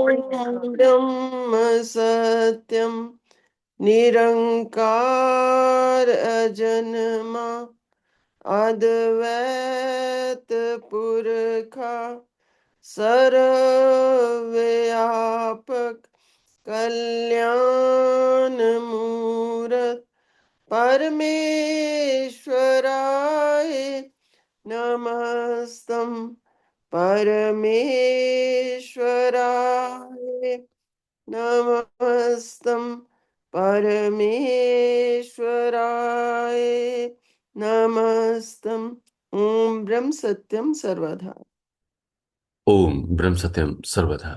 ब्रह्म सत्यम निरंकार अजन्मा अद्वैत पुरखा सर्वव्यापक कल्याण मूरत परमेश्वराय नमस्तम परमेश्वराय नमस्तम परमेश्वराय नमस्तम। ओम ब्रह्म सत्यम सर्वधा। ओम ब्रह्म सत्यम सर्वधा।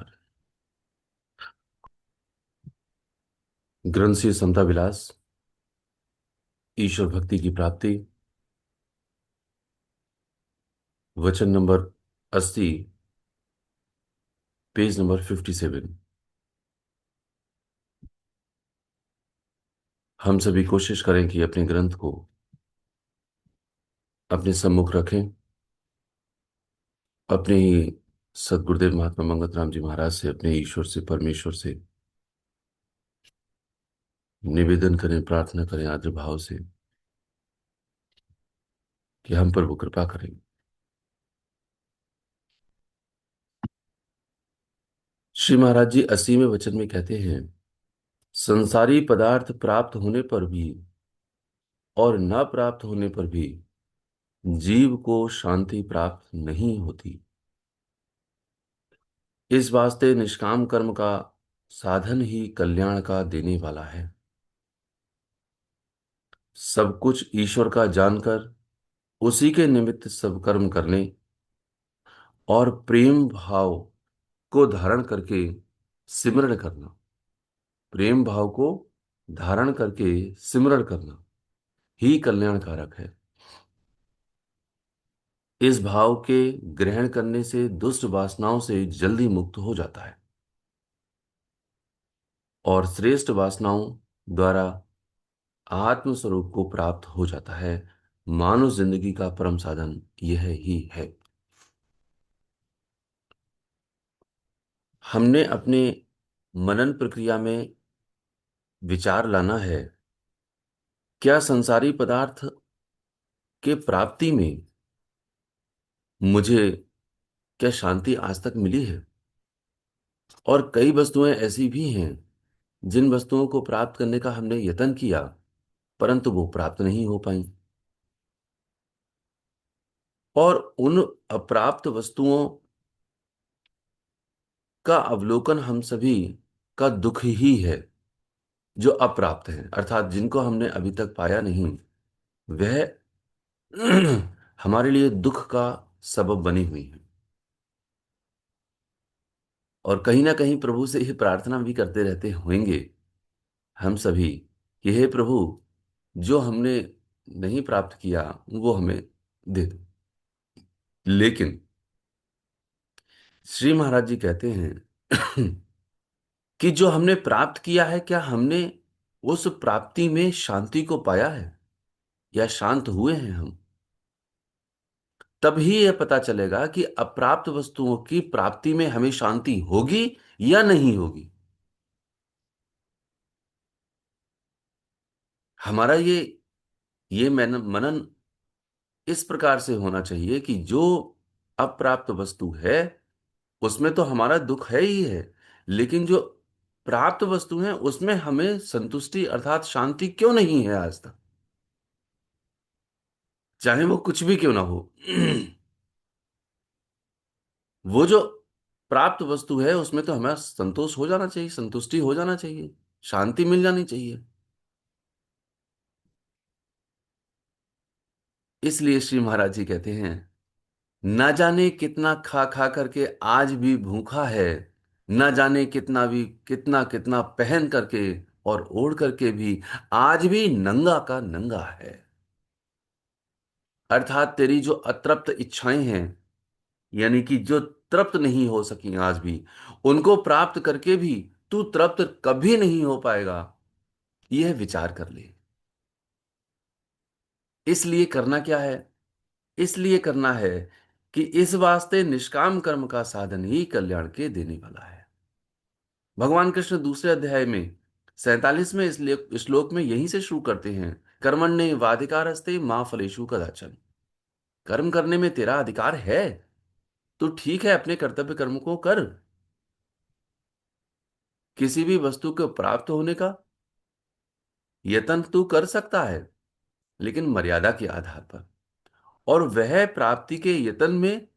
ग्रंथ श्री समता विलास, ईश्वर भक्ति की प्राप्ति, वचन नंबर 80, पेज नंबर 57। हम सभी कोशिश करें कि अपने ग्रंथ को अपने सम्मुख रखें, अपने ही सदगुरुदेव महात्मा मंगत राम जी महाराज से, अपने ईश्वर से, परमेश्वर से निवेदन करें, प्रार्थना करें आदर भाव से कि हम पर वो कृपा करें। श्री महाराज जी 80वें वचन में कहते हैं, संसारी पदार्थ प्राप्त होने पर भी और न प्राप्त होने पर भी जीव को शांति प्राप्त नहीं होती। इस वास्ते निष्काम कर्म का साधन ही कल्याण का देने वाला है। सब कुछ ईश्वर का जानकर उसी के निमित्त सब कर्म करने और प्रेम भाव को धारण करके सिमरण करना, प्रेम भाव को धारण करके सिमरण करना ही कल्याणकारक है। इस भाव के ग्रहण करने से दुष्ट वासनाओं से जल्दी मुक्त हो जाता है और श्रेष्ठ वासनाओं द्वारा आत्म स्वरूप को प्राप्त हो जाता है। मानव जिंदगी का परम साधन यह ही है। हमने अपने मनन प्रक्रिया में विचार लाना है, क्या संसारी पदार्थ के प्राप्ति में मुझे क्या शांति आज तक मिली है? और कई वस्तुएं ऐसी भी हैं जिन वस्तुओं को प्राप्त करने का हमने यत्न किया परंतु वो प्राप्त नहीं हो पाई, और उन अप्राप्त वस्तुओं का अवलोकन हम सभी का दुख ही है। जो अप्राप्त हैं अर्थात जिनको हमने अभी तक पाया नहीं, वह हमारे लिए दुख का सबब बनी हुई है। और कहीं ना कहीं प्रभु से ये प्रार्थना भी करते रहते होंगे हम सभी कि हे प्रभु, जो हमने नहीं प्राप्त किया वो हमें दे दो। लेकिन श्री महाराज जी कहते हैं कि जो हमने प्राप्त किया है, क्या हमने उस प्राप्ति में शांति को पाया है या शांत हुए हैं हम? तभी यह पता चलेगा कि अप्राप्त वस्तुओं की प्राप्ति में हमें शांति होगी या नहीं होगी। हमारा ये मनन इस प्रकार से होना चाहिए कि जो अप्राप्त वस्तु है उसमें तो हमारा दुख है ही है, लेकिन जो प्राप्त वस्तु है उसमें हमें संतुष्टि अर्थात शांति क्यों नहीं है आज तक, चाहे वो कुछ भी क्यों ना हो। वो जो प्राप्त वस्तु है उसमें तो हमें संतोष हो जाना चाहिए, संतुष्टि हो जाना चाहिए, शांति मिल जानी चाहिए। इसलिए श्री महाराज जी कहते हैं, न जाने कितना खा खा करके आज भी भूखा है, न जाने कितना भी कितना कितना पहन करके और ओढ़ करके भी आज भी नंगा का नंगा है। अर्थात तेरी जो अतृप्त इच्छाएं हैं, यानी कि जो तृप्त नहीं हो सकी आज भी, उनको प्राप्त करके भी तू तृप्त कभी नहीं हो पाएगा, यह विचार कर ले। इसलिए करना क्या है? इसलिए करना है कि इस वास्ते निष्काम कर्म का साधन ही कल्याण के देने वाला है। भगवान कृष्ण दूसरे अध्याय में 47वें श्लोक में यहीं से शुरू करते हैं। कर्मण्ये वाधिकारस्ते माँ फलेषु कदाचन। कर्म करने में तेरा अधिकार है, तो ठीक है, अपने कर्तव्य कर्म को कर। किसी भी वस्तु को प्राप्त होने का यत्न तू कर सकता है, लेकिन मर्यादा के आधार पर। और वह प्राप्ति के यत्न में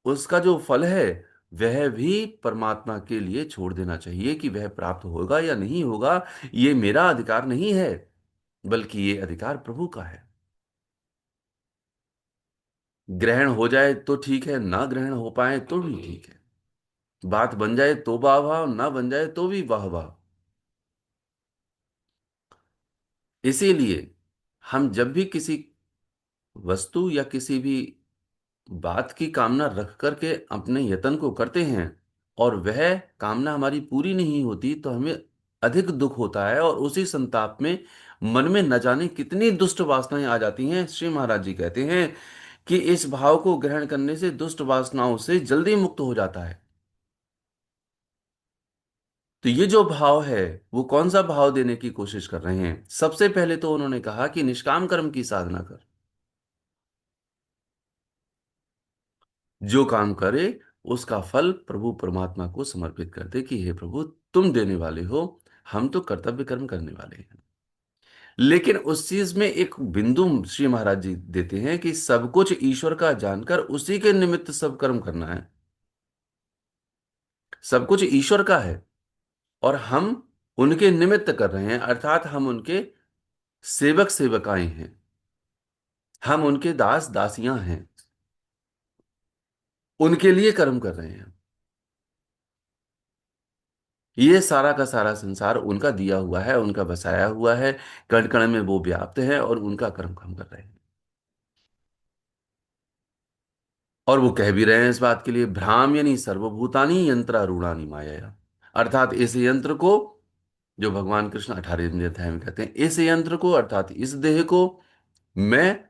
उसका जो फल है, वह भी परमात्मा के लिए छोड़ देना चाहिए कि वह प्राप्त होगा या नहीं होगा। ये मेरा अधिकार नहीं है, बल्कि ये अधिकार प्रभु का है। ग्रहण हो जाए तो ठीक है, ना ग्रहण हो पाए तो भी ठीक है। बात बन जाए तो वाह वाह, ना बन जाए तो भी वाह वाह। इसीलिए हम जब भी किसी वस्तु या किसी भी बात की कामना रख करके अपने यत्न को करते हैं, और वह कामना हमारी पूरी नहीं होती, तो हमें अधिक दुख होता है। और उसी संताप में मन में न जाने कितनी दुष्ट वासनाएं आ जाती हैं। श्री महाराज जी कहते हैं कि इस भाव को ग्रहण करने से दुष्ट वासनाओं से जल्दी मुक्त हो जाता है। तो ये जो भाव है, वो कौन सा भाव देने की कोशिश कर रहे हैं? सबसे पहले तो उन्होंने कहा कि निष्काम कर्म की साधना कर। जो काम करे उसका फल प्रभु परमात्मा को समर्पित कर दे कि हे प्रभु, तुम देने वाले हो, हम तो कर्तव्य कर्म करने वाले हैं। लेकिन उस चीज में एक बिंदु श्री महाराज जी देते हैं कि सब कुछ ईश्वर का जानकर उसी के निमित्त सब कर्म करना है। सब कुछ ईश्वर का है, और हम उनके निमित्त कर रहे हैं, अर्थात हम उनके सेवक सेवकाएं हैं, हम उनके दास दासियां हैं, उनके लिए कर्म कर रहे हैं। ये सारा का सारा संसार उनका दिया हुआ है, उनका बसाया हुआ है, कण कण में वो व्याप्त है, और उनका कर्म हम कर रहे हैं। और वो कह भी रहे हैं इस बात के लिए, भ्राम्यनि सर्वभूतानि यंत्रारूढ़ानि मायया। अर्थात इस यंत्र को, जो भगवान कृष्ण 18वें अध्याय में कहते हैं, इस यंत्र को अर्थात इस देह को मैं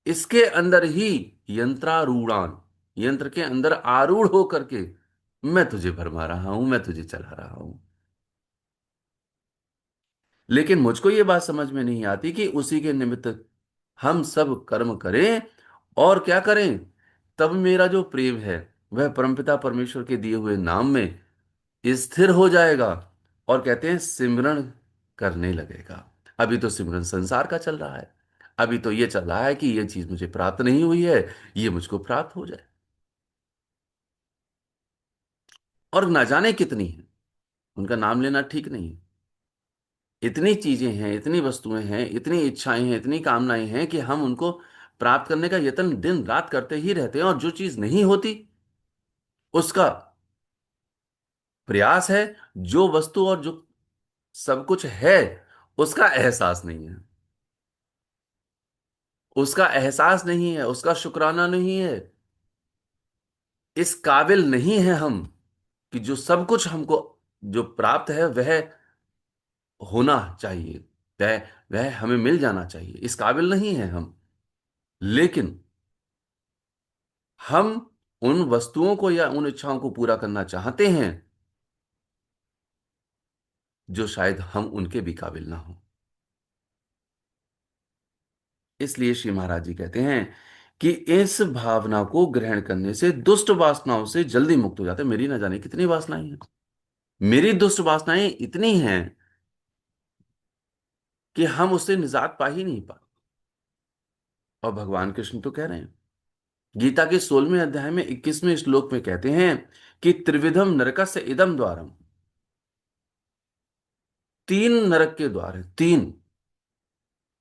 इसके अंदर ही यंत्रारूढ़ान, यंत्र के अंदर आरूढ़ होकर के मैं तुझे भरमा रहा हूं, मैं तुझे चला रहा हूं। लेकिन मुझको ये बात समझ में नहीं आती कि उसी के निमित्त हम सब कर्म करें और क्या करें। तब मेरा जो प्रेम है वह परमपिता परमेश्वर के दिए हुए नाम में स्थिर हो जाएगा, और कहते हैं सिमरन करने लगेगा। अभी तो सिमरन संसार का चल रहा है। अभी तो ये चल रहा है कि ये चीज मुझे प्राप्त नहीं हुई है, ये मुझको प्राप्त हो जाए। और ना जाने कितनी है, उनका नाम लेना ठीक नहीं है। इतनी चीजें हैं, इतनी वस्तुएं हैं, इतनी इच्छाएं हैं, इतनी कामनाएं हैं कि हम उनको प्राप्त करने का यत्न दिन रात करते ही रहते हैं, और जो चीज नहीं होती उसका प्रयास है। जो वस्तु और जो सब कुछ है उसका एहसास नहीं है, उसका एहसास नहीं है, उसका शुक्राना नहीं है। इस काबिल नहीं है हम कि जो सब कुछ हमको जो प्राप्त है वह होना चाहिए, वह वह हमें मिल जाना चाहिए, इस काबिल नहीं है हम। लेकिन हम उन वस्तुओं को या उन इच्छाओं को पूरा करना चाहते हैं जो शायद हम उनके भी काबिल ना हो। इसलिए श्री महाराज जी कहते हैं कि इस भावना को ग्रहण करने से दुष्ट वासनाओं से जल्दी मुक्त हो जाते हैं। मेरी ना जाने कितनी वासनाएं हैं, मेरी दुष्ट वासनाएं इतनी हैं कि हम उससे निजात पा ही नहीं पाते। और भगवान कृष्ण तो कह रहे हैं, गीता के 16वें अध्याय में 21वें श्लोक में कहते हैं कि त्रिविधम नरकस्य इदम द्वारम। तीन नरक के द्वार है, तीन।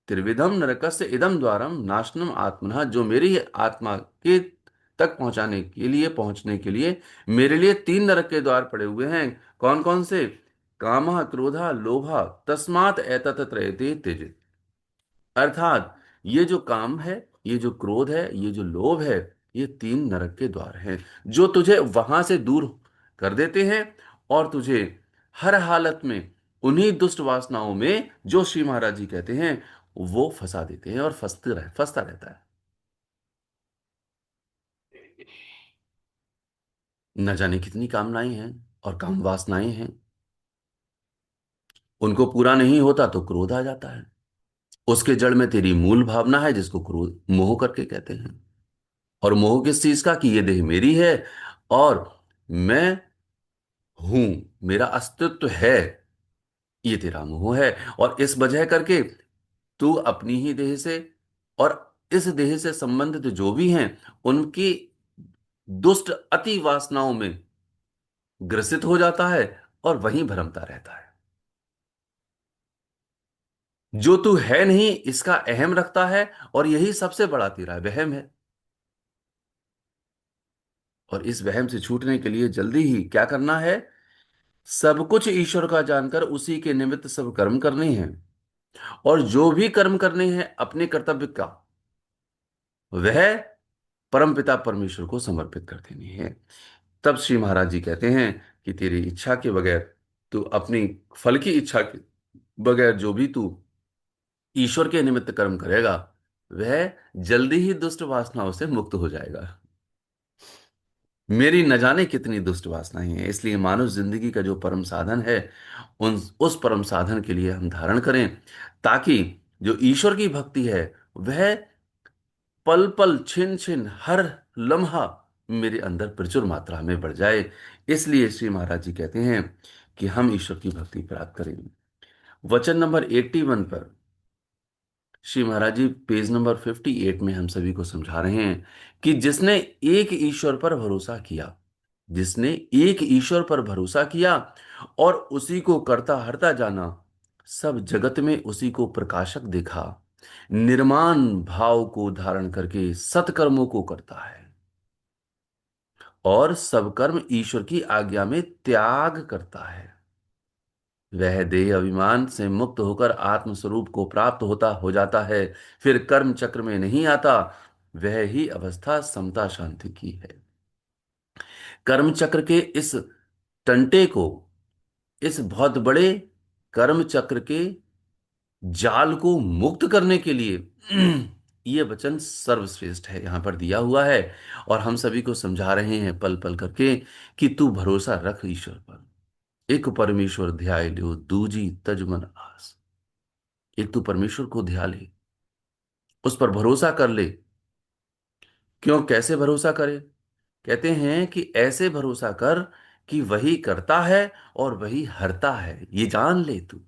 त्रिविधम नरकस्य इदम द्वारम नाशनम आत्मनः। जो मेरी आत्मा के तक पहुंचने के लिए मेरे लिए तीन नरक के द्वार पड़े हुए हैं। कौन कौन से? कामः, क्रोधा, लोभा, तस्मात् एतत् त्रयते त्यजेत्। अर्थात ये जो काम है, ये जो क्रोध है, ये जो लोभ है, ये तीन नरक के द्वार हैं, जो तुझे वहां से दूर कर देते हैं, और तुझे हर हालत में उन्हीं दुष्ट वासनाओं में, जो श्री महाराज जी कहते हैं, वो फंसा देते हैं, और फंसता रहता है। न जाने कितनी कामनाएं हैं, और काम वासनाएं हैं, उनको पूरा नहीं होता तो क्रोध आ जाता है। उसके जड़ में तेरी मूल भावना है जिसको क्रोध मोह करके कहते हैं। और मोह किस चीज का? कि ये देह मेरी है और मैं हूं, मेरा अस्तित्व है, ये तेरा मोह है। और इस वजह करके तू अपनी ही देह से और इस देह से संबंधित जो भी हैं उनकी दुष्ट अति वासनाओं में ग्रसित हो जाता है और वहीं भरमता रहता है। जो तू है नहीं इसका अहम रखता है, और यही सबसे बड़ा तेरा वहम है। और इस वहम से छूटने के लिए जल्दी ही क्या करना है? सब कुछ ईश्वर का जानकर उसी के निमित्त सब कर्म करने हैं, और जो भी कर्म करने हैं अपने कर्तव्य का, वह परमपिता परमेश्वर को समर्पित कर देनी है। तब श्री महाराज जी कहते हैं कि तेरी इच्छा के बगैर, तू अपनी फल की इच्छा के बगैर जो भी तू ईश्वर के निमित्त कर्म करेगा, वह जल्दी ही दुष्ट वासनाओं से मुक्त हो जाएगा। मेरी न जाने कितनी दुष्ट वासनाएं हैं, इसलिए मानव जिंदगी का जो परम साधन है, उन उस परम साधन के लिए हम धारण करें, ताकि जो ईश्वर की भक्ति है वह पल पल छिन छिन हर लम्हा मेरे अंदर प्रचुर मात्रा में बढ़ जाए। इसलिए श्री महाराज जी कहते हैं कि हम ईश्वर की भक्ति प्राप्त करें। वचन नंबर 81 पर श्री महाराज जी पेज नंबर 58 में हम सभी को समझा रहे हैं कि जिसने एक ईश्वर पर भरोसा किया, जिसने एक ईश्वर पर भरोसा किया और उसी को करता हरता जाना, सब जगत में उसी को प्रकाशक देखा, निर्माण भाव को धारण करके सत्कर्मों को करता है और सब कर्म ईश्वर की आज्ञा में त्याग करता है, वह देह अभिमान से मुक्त होकर आत्म स्वरूप को प्राप्त होता हो जाता है, फिर कर्म चक्र में नहीं आता। वह ही अवस्था समता शांति की है। कर्म चक्र के इस टंटे को, इस बहुत बड़े कर्म चक्र के जाल को मुक्त करने के लिए ये वचन सर्वश्रेष्ठ है, यहां पर दिया हुआ है। और हम सभी को समझा रहे हैं पल पल करके कि तू भरोसा रख ईश्वर पर। एक परमेश्वर ध्याय लियो दूजी तजमन आस। एक तू परमेश्वर को ध्या ले, उस पर भरोसा कर ले। क्यों, कैसे भरोसा करे? कहते हैं कि ऐसे भरोसा कर कि वही करता है और वही हरता है, ये जान ले तू।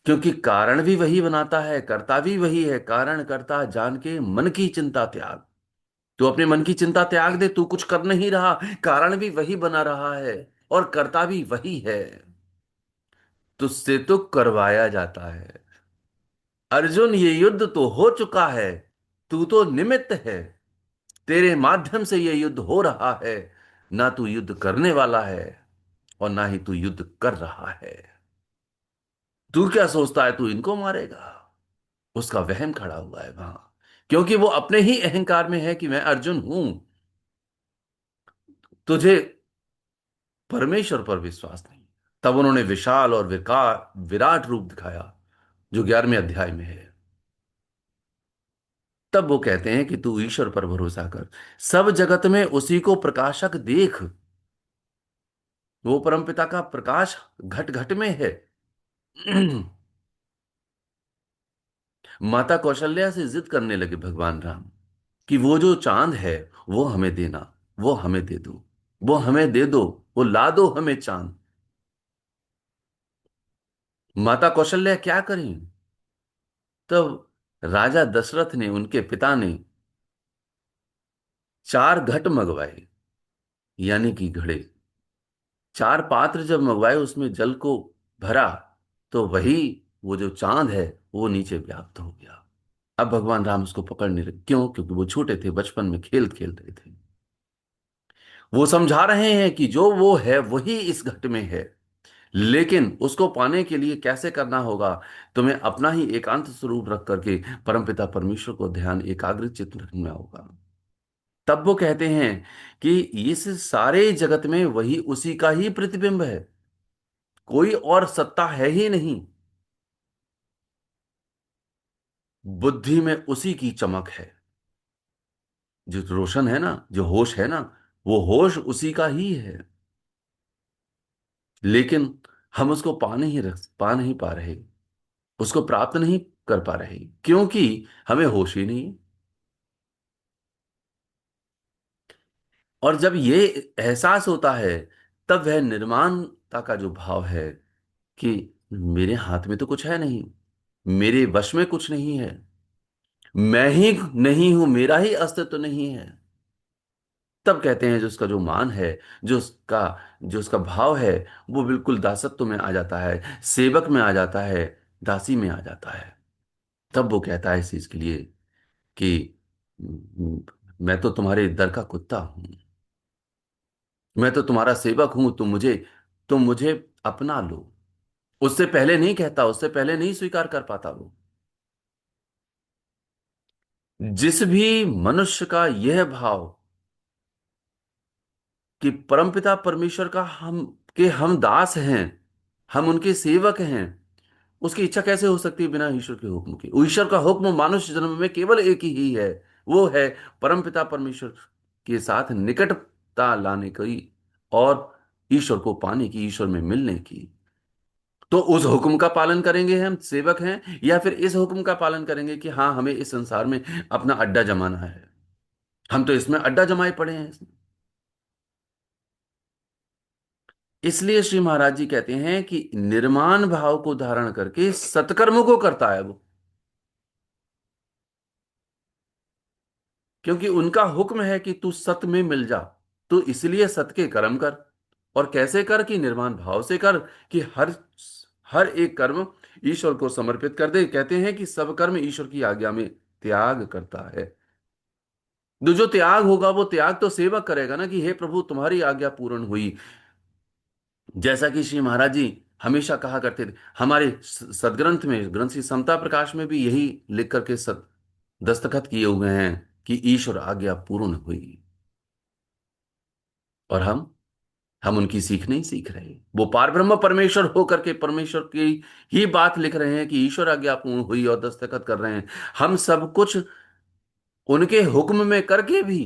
क्योंकि कारण भी वही बनाता है, करता भी वही है। कारण करता जान के मन की चिंता त्याग। तू अपने मन की चिंता त्याग दे, तू कुछ कर नहीं रहा, कारण भी वही बना रहा है और करता भी वही है। तुझसे तो करवाया जाता है। अर्जुन, ये युद्ध तो हो चुका है, तू तो निमित्त है। तेरे माध्यम से ये युद्ध हो रहा है। ना तू युद्ध करने वाला है और ना ही तू युद्ध कर रहा है। तू क्या सोचता है तू इनको मारेगा? उसका वहम खड़ा हुआ है वहां, क्योंकि वो अपने ही अहंकार में है कि मैं अर्जुन हूं। तुझे परमेश्वर पर विश्वास नहीं। तब उन्होंने विशाल और विकार विराट रूप दिखाया, जो 11वें अध्याय में है। तब वो कहते हैं कि तू ईश्वर पर भरोसा कर, सब जगत में उसी को प्रकाशक देख। वो परमपिता का प्रकाश घट घट में है। माता कौशल्या से जिद करने लगे भगवान राम कि वो जो चांद है वो हमें देना, वो हमें दे दो, वो हमें दे दो, वो ला दो हमें चांद। माता कौशल्या क्या करें? तब राजा दशरथ ने, उनके पिता ने 4 घट मंगवाए, यानी कि घड़े। 4 पात्र जब मंगवाए, उसमें जल को भरा, तो वही वो जो चांद है वो नीचे व्याप्त हो गया। अब भगवान राम उसको पकड़ने लगे। क्यों? क्योंकि वो छोटे थे, बचपन में खेल खेल रहे थे। वो समझा रहे हैं कि जो वो है वही इस घट में है, लेकिन उसको पाने के लिए कैसे करना होगा? तुम्हें अपना ही एकांत स्वरूप रख करके परमपिता परमेश्वर को ध्यान एकाग्र चित्त रखना होगा। तब वो कहते हैं कि इस सारे जगत में वही उसी का ही प्रतिबिंब है, कोई और सत्ता है ही नहीं। बुद्धि में उसी की चमक है, जो रोशन है ना, जो होश है ना, वो होश उसी का ही है। लेकिन हम उसको पा नहीं पा रहे, उसको प्राप्त नहीं कर पा रहे, क्योंकि हमें होश ही नहीं है। और जब ये एहसास होता है, तब वह निर्माणता का जो भाव है कि मेरे हाथ में तो कुछ है नहीं, मेरे वश में कुछ नहीं है, मैं ही नहीं हूं, मेरा ही अस्तित्व नहीं है, तब कहते हैं जो उसका जो मान है, जो उसका भाव है, वो बिल्कुल दासत्व में आ जाता है, सेवक में आ जाता है, दासी में आ जाता है। तब वो कहता है इस चीज के लिए कि मैं तो तुम्हारे दर का कुत्ता हूं, मैं तो तुम्हारा सेवक हूं, तुम मुझे अपना लो। उससे पहले नहीं कहता, उससे पहले नहीं स्वीकार कर पाता वो। जिस भी मनुष्य का यह भाव कि परमपिता परमेश्वर का हम दास हैं, हम उनके सेवक हैं, उसकी इच्छा कैसे हो सकती है बिना ईश्वर के हुक्म के? ईश्वर का हुक्म मानुष्य जन्म में केवल एक ही है, वो है परमपिता परमेश्वर के साथ निकटता लाने की, और ईश्वर को पाने की, ईश्वर में मिलने की। तो उस हुक्म का पालन करेंगे, हम सेवक हैं, या फिर इस हुक्म का पालन करेंगे कि हाँ, हमें इस संसार में अपना अड्डा जमाना है, हम तो इसमें अड्डा जमाए पड़े हैं इसमें। इसलिए श्री महाराज जी कहते हैं कि निर्माण भाव को धारण करके सत्कर्म को करता है वो, क्योंकि उनका हुक्म है कि तू सत में मिल जा। तो इसलिए सत के कर्म कर। और कैसे कर? कि निर्माण भाव से कर, कि हर हर एक कर्म ईश्वर को समर्पित कर दे। कहते हैं कि सब कर्म ईश्वर की आज्ञा में त्याग करता है। तो जो त्याग होगा, वो त्याग तो सेवक करेगा ना, कि हे प्रभु तुम्हारी आज्ञा पूर्ण हुई। जैसा कि श्री महाराज जी हमेशा कहा करते थे, हमारे सदग्रंथ में, ग्रंथ श्री समता प्रकाश में भी यही लिख करके दस्तखत किए हुए हैं कि ईश्वर आज्ञा पूर्ण हुई। और हम उनकी सीख नहीं सीख रहे। वो पार ब्रह्म परमेश्वर होकर के परमेश्वर की ही बात लिख रहे हैं कि ईश्वर आज्ञा पूर्ण हुई, और दस्तखत कर रहे हैं। हम सब कुछ उनके हुक्म में करके भी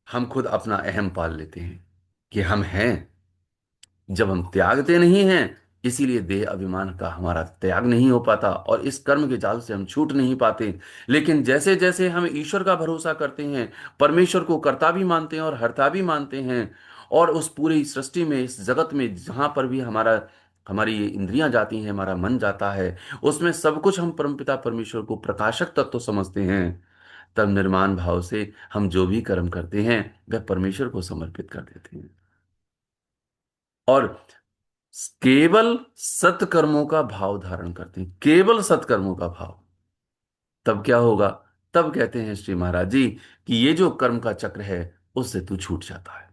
हम खुद अपना अहम पाल लेते हैं कि हम हैं। जब हम त्यागते नहीं हैं, इसीलिए देह अभिमान का हमारा त्याग नहीं हो पाता, और इस कर्म के जाल से हम छूट नहीं पाते। लेकिन जैसे जैसे हम ईश्वर का भरोसा करते हैं, परमेश्वर को कर्ता भी मानते हैं और हर्ता भी मानते हैं, और उस पूरी सृष्टि में, इस जगत में जहां पर भी हमारी ये इंद्रियां जाती हैं, हमारा मन जाता है, उसमें सब कुछ हम परमपिता परमेश्वर को प्रकाशक तत्व समझते हैं। तब निर्माण भाव से हम जो भी कर्म करते हैं, वह परमेश्वर को समर्पित कर देते हैं, और केवल सत्कर्मों का भाव धारण करते हैं, केवल सत्कर्मों का भाव। तब क्या होगा? तब कहते हैं श्री महाराज जी कि ये जो कर्म का चक्र है, उससे तू छूट जाता है।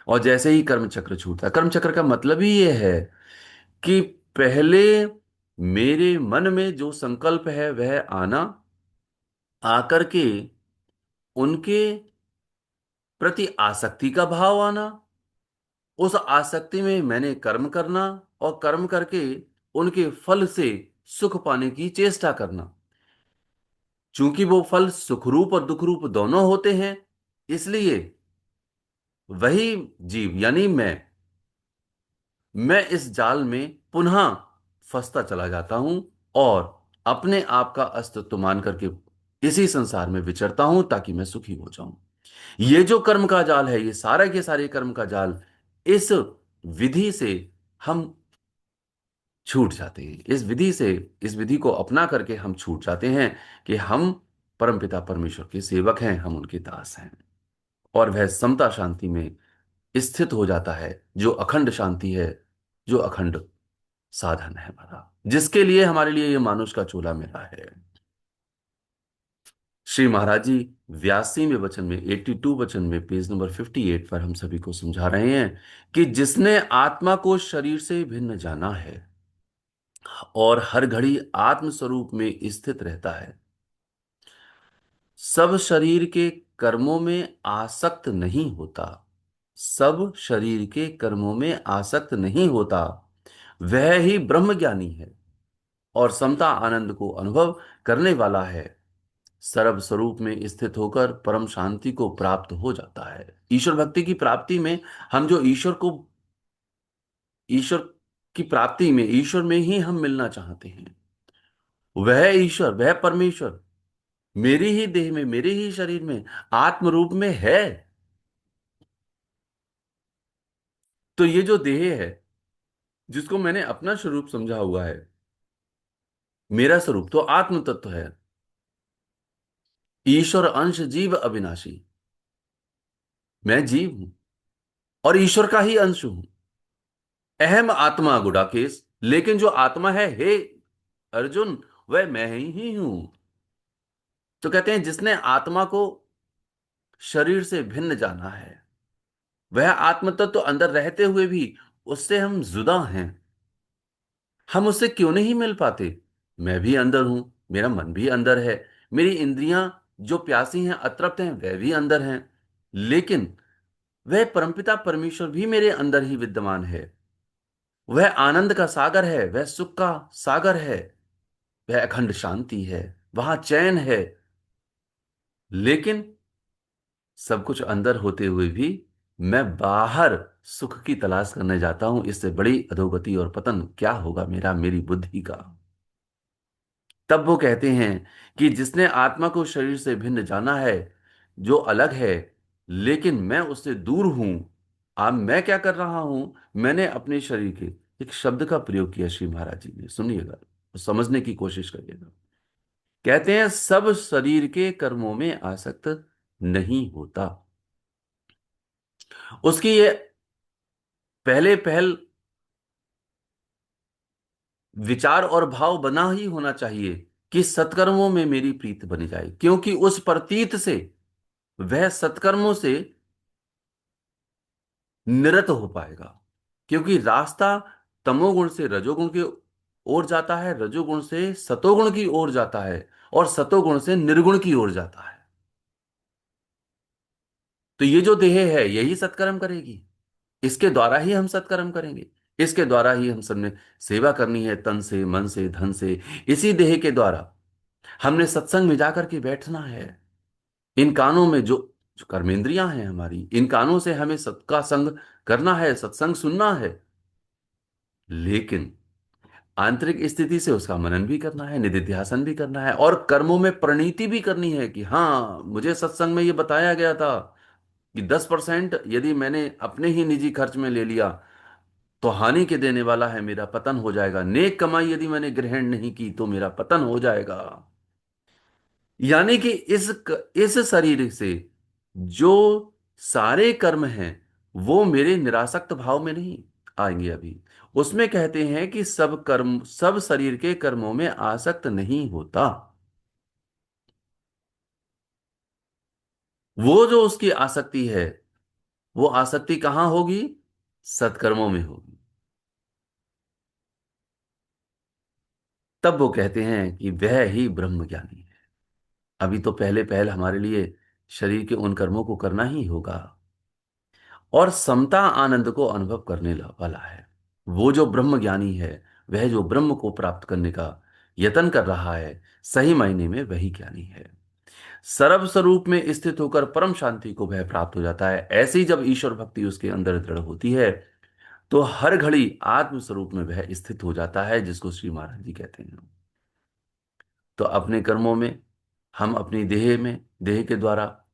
और जैसे ही कर्म चक्र छूटता है, कर्म चक्र का मतलब ही ये है कि पहले मेरे मन में जो संकल्प है वह आना, आकर के उनके प्रति आसक्ति का भाव आना, उस आसक्ति में मैंने कर्म करना, और कर्म करके उनके फल से सुख पाने की चेष्टा करना। चूंकि वो फल सुखरूप और दुखरूप दोनों होते हैं, इसलिए वही जीव यानी मैं इस जाल में पुनः फंसता चला जाता हूं, और अपने आप का अस्तित्व मान करके इसी संसार में विचरता हूं, ताकि मैं सुखी हो जाऊं। ये जो कर्म का जाल है, ये सारे के सारे कर्म का जाल, इस विधि से हम छूट जाते हैं। इस विधि को अपना करके हम छूट जाते हैं कि हम परमपिता परमेश्वर के सेवक हैं, हम उनके दास हैं। और वह समता शांति में स्थित हो जाता है, जो अखंड शांति है, जो अखंड साधन है हमारा, जिसके लिए हमारे लिए ये मानुष का चूल्हा मेरा है। श्री महाराज जी 82वें वचन में, 82 वचन में, पेज नंबर 58 पर हम सभी को समझा रहे हैं कि जिसने आत्मा को शरीर से भिन्न जाना है और हर घड़ी आत्म स्वरूप में स्थित रहता है, सब शरीर के कर्मों में आसक्त नहीं होता, सब शरीर के कर्मों में आसक्त नहीं होता, वह ही ब्रह्म ज्ञानी है, और समता आनंद को अनुभव करने वाला है। सर्व स्वरूप में स्थित होकर परम शांति को प्राप्त हो जाता है। ईश्वर भक्ति की प्राप्ति में हम जो ईश्वर को ईश्वर की प्राप्ति में, ईश्वर में ही हम मिलना चाहते हैं। वह ईश्वर, वह परमेश्वर मेरी ही देह में, मेरे ही शरीर में आत्म रूप में है। तो ये जो देह है, जिसको मैंने अपना स्वरूप समझा हुआ है, मेरा स्वरूप तो आत्म तत्व है। ईश्वर अंश जीव अविनाशी, मैं जीव हूं और ईश्वर का ही अंश हूं। अहम आत्मा गुडाकेश, लेकिन जो आत्मा है हे अर्जुन, वह मैं ही हूं। तो कहते हैं जिसने आत्मा को शरीर से भिन्न जाना है, वह आत्म तत्व तो अंदर रहते हुए भी उससे हम जुदा हैं। हम उससे क्यों नहीं मिल पाते? मैं भी अंदर हूं, मेरा मन भी अंदर है, मेरी इंद्रियां जो प्यासी हैं, अतृप्त हैं, वह भी अंदर हैं। लेकिन वह परमपिता परमेश्वर भी मेरे अंदर ही विद्यमान है। वह आनंद का सागर है, वह सुख का सागर है, वह अखंड शांति है, वहां चैन है। लेकिन सब कुछ अंदर होते हुए भी मैं बाहर सुख की तलाश करने जाता हूं। इससे बड़ी अधोगति और पतन क्या होगा मेरा, मेरी बुद्धि का। तब वो कहते हैं कि जिसने आत्मा को शरीर से भिन्न जाना है, जो अलग है, लेकिन मैं उससे दूर हूं। अब मैं क्या कर रहा हूं? मैंने अपने शरीर के एक शब्द का प्रयोग किया श्री महाराज जी ने, सुनिएगा, समझने की कोशिश करिएगा। कहते हैं सब शरीर के कर्मों में आसक्त नहीं होता। उसकी ये पहले पहल विचार और भाव बना ही होना चाहिए कि सत्कर्मों में मेरी प्रीत बनी जाए, क्योंकि उस प्रतीत से वह सत्कर्मों से निरत हो पाएगा। क्योंकि रास्ता तमोगुण से रजोगुण की ओर जाता है, रजोगुण से सतोगुण की ओर जाता है, और सतोगुण से निर्गुण की ओर जाता है। तो ये जो देह है यही सत्कर्म करेगी, इसके द्वारा ही हम सत्कर्म करेंगे। इसके द्वारा ही हम सबने सेवा करनी है, तन से, मन से, धन से। इसी देह के द्वारा हमने सत्संग में जाकर के बैठना है। इन कानों में जो जो कर्मेंद्रियां हैं हमारी, इन कानों से हमें सबका संग करना है, सत्संग सुनना है। लेकिन आंतरिक स्थिति से उसका मनन भी करना है, निधिध्यासन भी करना है, और कर्मों में प्रणीति भी करनी है कि हाँ, मुझे सत्संग में ये बताया गया था कि 10% यदि मैंने अपने ही निजी खर्च में ले लिया तो हानि के देने वाला है, मेरा पतन हो जाएगा। नेक कमाई यदि मैंने ग्रहण नहीं की तो मेरा पतन हो जाएगा। यानी कि इस शरीर से जो सारे कर्म हैं वो मेरे निरासक्त भाव में नहीं आएंगे अभी। उसमें कहते हैं कि सब कर्म, सब शरीर के कर्मों में आसक्त नहीं होता। वो जो उसकी आसक्ति है, वो आसक्ति कहां होगी? सत्कर्मों में होगी। तब वो कहते हैं कि वह ही ब्रह्म ज्ञानी है। अभी तो पहले पहल हमारे लिए शरीर के उन कर्मों को करना ही होगा, और समता आनंद को अनुभव करने वाला है। वो जो ब्रह्म ज्ञानी है, वह जो ब्रह्म को प्राप्त करने का यत्न कर रहा है, सही मायने में वही ज्ञानी है। सर्व स्वरूप में स्थित होकर परम शांति को वह प्राप्त हो जाता है। ऐसी जब ईश्वर भक्ति उसके अंदर दृढ़ होती है, तो हर घड़ी आत्म स्वरूप में वह स्थित हो जाता है, जिसको श्री महाराज जी कहते हैं। तो अपने कर्मों में हम अपनी देह में, देह के द्वारा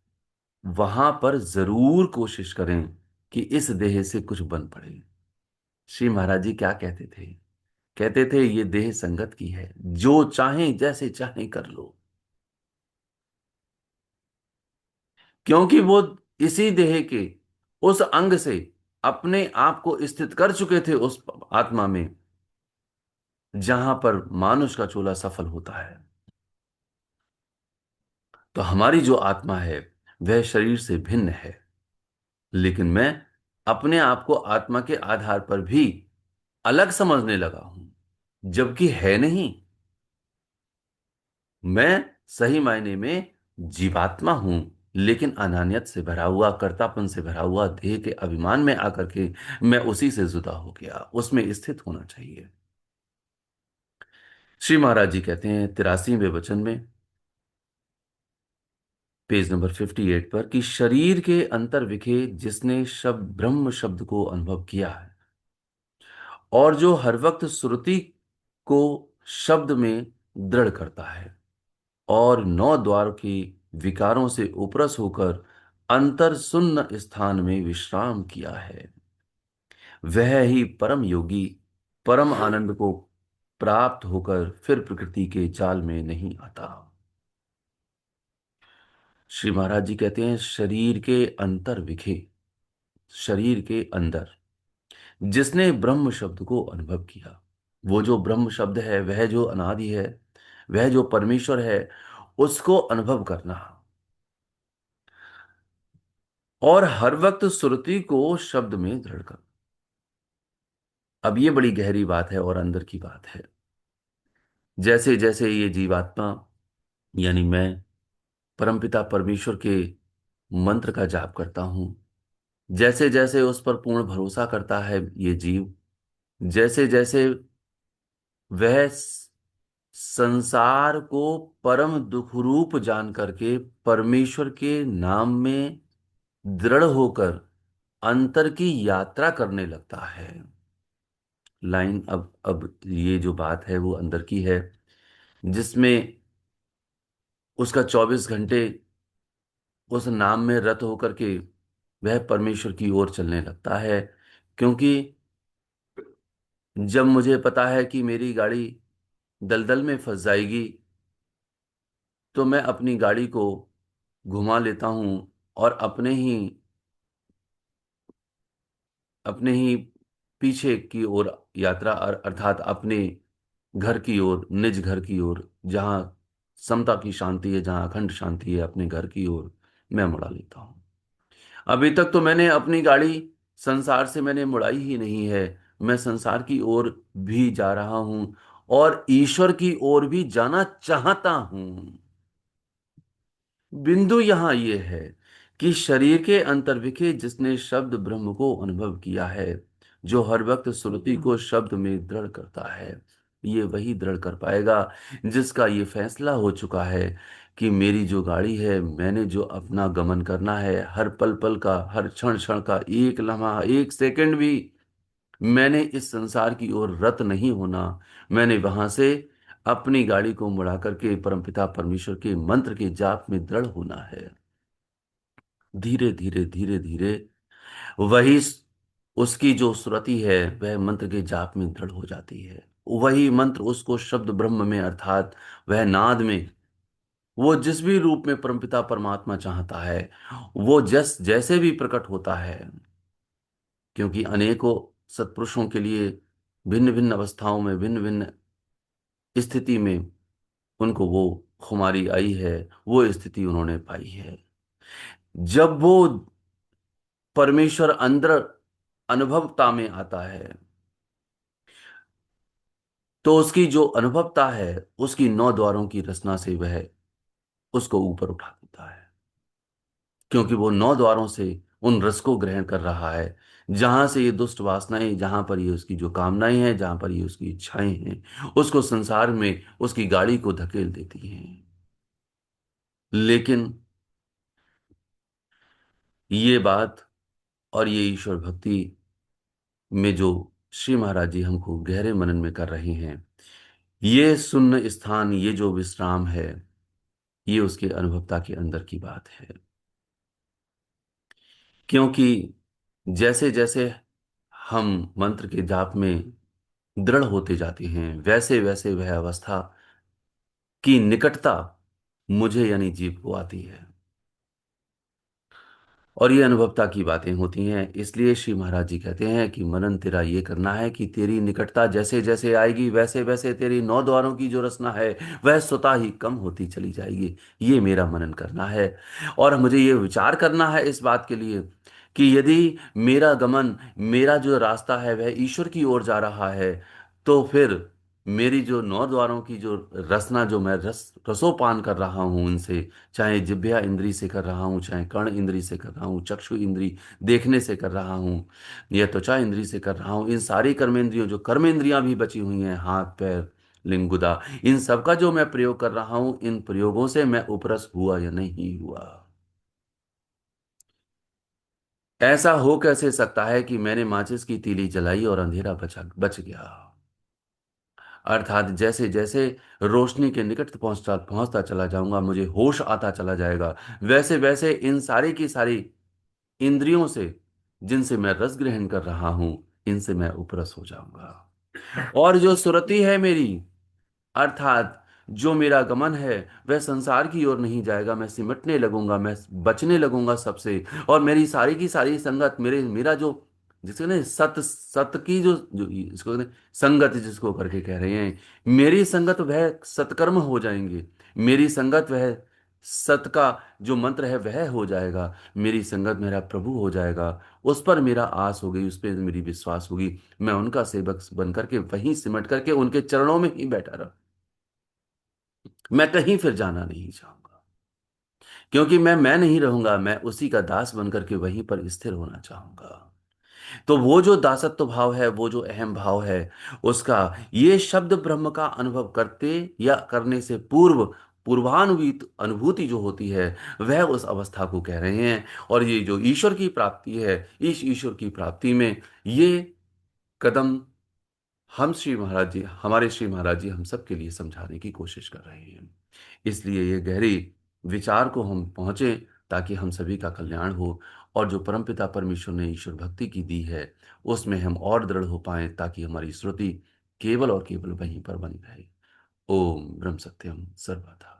वहां पर जरूर कोशिश करें कि इस देह से कुछ बन पड़े। श्री महाराज जी क्या कहते थे? कहते थे ये देह संगत की है, जो चाहे जैसे चाहे कर लो। क्योंकि वो इसी देह के उस अंग से अपने आप को स्थित कर चुके थे उस आत्मा में, जहां पर मानुष का चोला सफल होता है। तो हमारी जो आत्मा है वह शरीर से भिन्न है, लेकिन मैं अपने आप को आत्मा के आधार पर भी अलग समझने लगा हूं, जबकि है नहीं। मैं सही मायने में जीवात्मा हूं, लेकिन अनानियत से भरा हुआ, कर्तापन से भरा हुआ देह के अभिमान में आकर के मैं उसी से जुदा हो गया। उसमें स्थित होना चाहिए। श्री महाराज जी कहते हैं 83वें वचन में, पेज नंबर 58 पर, कि शरीर के अंतर विखे जिसने शब्द ब्रह्म शब्द को अनुभव किया है और जो हर वक्त श्रुति को शब्द में दृढ़ करता है और नौ द्वार के विकारों से उपरस होकर अंतर शून्य स्थान में विश्राम किया है, वह ही परम योगी परम आनंद को प्राप्त होकर फिर प्रकृति के जाल में नहीं आता। श्री महाराज जी कहते हैं, शरीर के अंतर विखे, शरीर के अंदर जिसने ब्रह्म शब्द को अनुभव किया, वो जो ब्रह्म शब्द है, वह जो अनादि है, वह जो परमेश्वर है, उसको अनुभव करना और हर वक्त सुरति को शब्द में दृढ़ करना। अब ये बड़ी गहरी बात है और अंदर की बात है। जैसे जैसे ये जीवात्मा यानी मैं परमपिता परमेश्वर के मंत्र का जाप करता हूं, जैसे जैसे उस पर पूर्ण भरोसा करता है ये जीव, जैसे जैसे वह संसार को परम दुख रूप जान करके परमेश्वर के नाम में दृढ़ होकर अंतर की यात्रा करने लगता है। लाइन अब ये जो बात है वो अंदर की है, जिसमें उसका 24 घंटे उस नाम में रत होकर के वह परमेश्वर की ओर चलने लगता है। क्योंकि जब मुझे पता है कि मेरी गाड़ी दलदल में फंस जाएगी, तो मैं अपनी गाड़ी को घुमा लेता हूं और अपने ही पीछे की ओर यात्रा अर्थात अपने घर की ओर, निज घर की ओर, जहां समता की शांति है, जहां अखंड शांति है, अपने घर की ओर मैं मुड़ा लेता हूं। अभी तक तो मैंने अपनी गाड़ी संसार से मैंने मुड़ाई ही नहीं है, मैं संसार की ओर भी जा रहा हूं और ईश्वर की ओर भी जाना चाहता हूं। बिंदु यहां यह है कि शरीर के अंतर्विखे जिसने शब्द ब्रह्म को अनुभव किया है, जो हर वक्त श्रुति को शब्द में दृढ़ करता है, ये वही दृढ़ कर पाएगा जिसका ये फैसला हो चुका है कि मेरी जो गाड़ी है, मैंने जो अपना गमन करना है, हर पल पल का, हर क्षण क्षण का, एक लम्हा, एक सेकंड भी मैंने इस संसार की ओर रत नहीं होना। मैंने वहां से अपनी गाड़ी को मुड़ा करके परमपिता परमेश्वर के मंत्र के जाप में दृढ़ होना है। धीरे धीरे धीरे धीरे वही उसकी जो सुरति है वह मंत्र के जाप में दृढ़ हो जाती है। वही मंत्र उसको शब्द ब्रह्म में अर्थात वह नाद में, वो जिस भी रूप में परमपिता परमात्मा चाहता है, वो जैसे भी प्रकट होता है। क्योंकि अनेकों सत्पुरुषों के लिए भिन्न भिन्न अवस्थाओं में, भिन्न भिन्न स्थिति में उनको वो खुमारी आई है, वो स्थिति उन्होंने पाई है। जब वो परमेश्वर अंदर अनुभवता में आता है, तो उसकी जो अनुभवता है, उसकी नौ द्वारों की रचना से वह उसको ऊपर उठा देता है। क्योंकि वो नौ द्वारों से उन रस को ग्रहण कर रहा है, जहां से ये दुष्ट वासनाएं, जहां पर ये उसकी जो कामनाएं हैं, जहां पर ये उसकी इच्छाएं हैं, उसको संसार में उसकी गाड़ी को धकेल देती हैं। लेकिन ये बात और ये ईश्वर भक्ति में जो श्री महाराज जी हमको गहरे मनन में कर रहे हैं, ये शून्य स्थान, ये जो विश्राम है, ये उसके अनुभवता के अंदर की बात है। क्योंकि जैसे जैसे हम मंत्र के जाप में दृढ़ होते जाते हैं, वैसे वैसे वह अवस्था की निकटता मुझे यानी जीव को आती है और ये अनुभवता की बातें होती हैं। इसलिए श्री महाराज जी कहते हैं कि मनन तेरा ये करना है कि तेरी निकटता जैसे जैसे आएगी, वैसे वैसे तेरी नौ द्वारों की जो रचना है वह स्वतः ही कम होती चली जाएगी। ये मेरा मनन करना है और मुझे ये विचार करना है इस बात के लिए कि यदि मेरा गमन, मेरा जो रास्ता है वह ईश्वर की ओर जा रहा है, तो फिर मेरी जो नौ द्वारों की जो रसना, जो मैं रसोपान कर रहा हूं उनसे, चाहे जिह्वा इंद्री से कर रहा हूँ, चाहे कर्ण इंद्री से कर रहा हूँ, चक्षु इंद्री देखने से कर रहा हूँ, या त्वचा इंद्री से कर रहा हूँ, इन सारी कर्मेंद्रियों, जो कर्मेंद्रियां भी बची हुई हैं, हाथ पैर लिंग गुदा, इन सब का जो मैं प्रयोग कर रहा हूँ, इन प्रयोगों से मैं उपरस हुआ या नहीं हुआ। ऐसा हो कैसे सकता है कि मैंने माचिस की तीली जलाई और अंधेरा बचा बच गया। अर्थात जैसे जैसे रोशनी के निकट पहुंचता पहुंचता चला जाऊंगा, मुझे होश आता चला जाएगा, वैसे वैसे इन सारी की सारी इंद्रियों से, जिनसे मैं रस ग्रहण कर रहा हूं, इनसे मैं उपरस हो जाऊंगा। और जो सुरति है मेरी, अर्थात जो मेरा गमन है, वह संसार की ओर नहीं जाएगा। मैं सिमटने लगूंगा, मैं बचने लगूंगा सबसे। और मेरी सारी की सारी संगत, मेरा जो, जिसको ना सत सत की जो इसको ना संगत जिसको करके कह रहे हैं, मेरी संगत वह सत्कर्म हो जाएंगे। मेरी संगत वह सत का जो मंत्र है वह हो जाएगा। मेरी संगत मेरा प्रभु हो जाएगा। उस पर मेरा आस हो गई, उस पर मेरी विश्वास होगी। मैं उनका सेवक बन करके वहीं सिमट करके उनके चरणों में ही बैठा रहा। मैं कहीं फिर जाना नहीं चाहूंगा, क्योंकि मैं नहीं रहूंगा। मैं उसी का दास बन करके वहीं पर स्थिर होना चाहूंगा। तो वो जो दासत्व भाव है, वो जो अहम भाव है, उसका ये शब्द ब्रह्म का अनुभव करते या करने से पूर्व पूर्वानुभूत अनुभूति जो होती है, वह उस अवस्था को कह रहे हैं। और ये जो ईश्वर की प्राप्ति है, इस ईश्वर की प्राप्ति में ये कदम हम श्री महाराज जी, हमारे श्री महाराज जी हम सबके लिए समझाने की कोशिश कर रहे हैं। इसलिए ये गहरी विचार को हम पहुंचे, ताकि हम सभी का कल्याण हो। और जो परमपिता परमेश्वर ने ईश्वर भक्ति की दी है, उसमें हम और दृढ़ हो पाएं, ताकि हमारी श्रुति केवल और केवल वहीं पर बनी रहे। ओम ब्रह्म सत्यम सर्वदा।